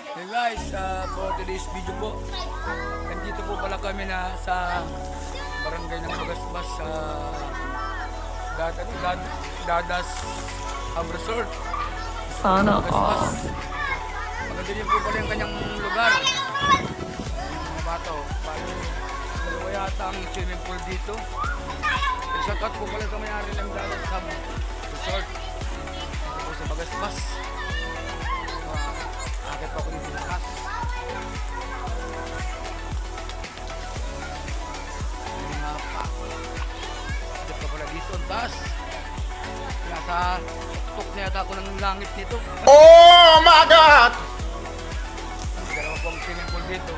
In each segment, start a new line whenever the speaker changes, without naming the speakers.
Hey guys, for today's video po, nandito po pala kami na sa barangay ng Bagasbas sa Dadas Hub Resort.
Sana
Bagasbas. Maganda din po pala yung kanyang lugar. Mga bato, dalawa yata ang swimming pool dito. Shoutout po pala sa may-ari ng Dadas Hub Resort. Ito po sa Bagasbas. Akit pa ko dito ng kas. Akit pa pala dito ang taas. Nasa tuktok na yata ako ng langit nito.
Oh my God!
Dalawa po ang swimming pool dito.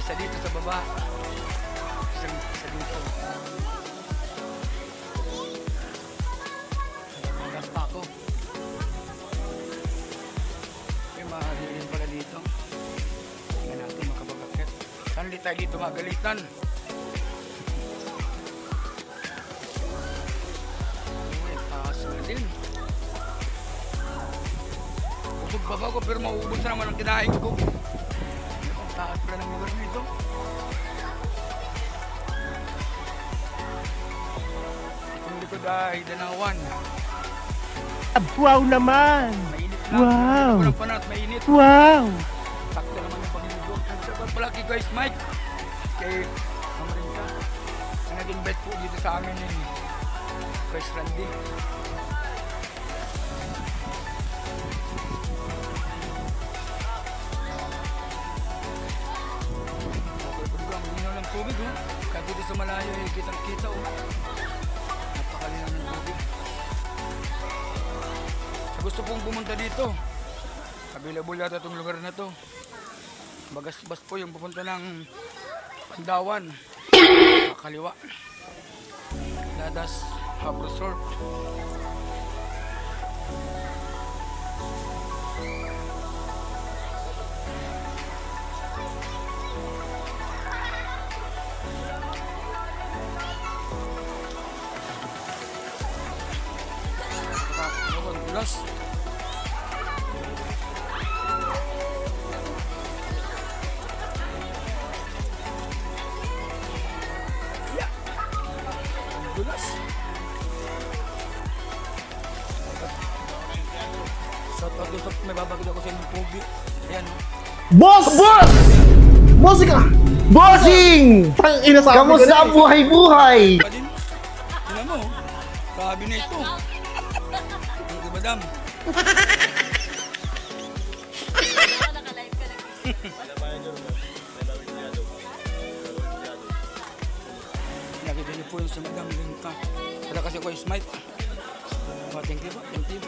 Isa dito sa baba. Isa dito. Gas pa ako. Mahalirin pala dito. Tingnan natin makapag-akit. Saan di tayo dito magalitan? Uy, taas na din. Usog pa ba ko pero mauubos na naman ang kinain ko. Ang taas pala ng lugar dito. Itong likod ay Danawan.
wow naman! Wow!
Walang panat, mainit.
Wow!
Sakto naman yung pagliligo. Nagsabat pala kay guys Mike. Kay Amarinka. Na nag-invite po dito sa amin ni guys Randy. Ang linaw ng tubig oh. Kahit dito sa malayo eh, kitang-kita oh. Napakalinaw ng tubig. Gusto pong pumunta dito. Available yata itong lugar na to. Bagasbas po yung pupunta ng Pandawan. Kaliwa. Dadas Hub Resort. Bulas. Yeah. Bulas. Shout out doon sa may babagod ako sa inyong pogi. Ayan.
Boss! Boss! Bossing ka! Bossing! Tang ina sa akin. Kamusta ang buhay-buhay?
Pa din. Tingnan mo. Sabi na ito. Ano ba dam? Nakita niyo po yung sa Madam Linka. Wala kasi ako yung smite. Thank you po. Thank you.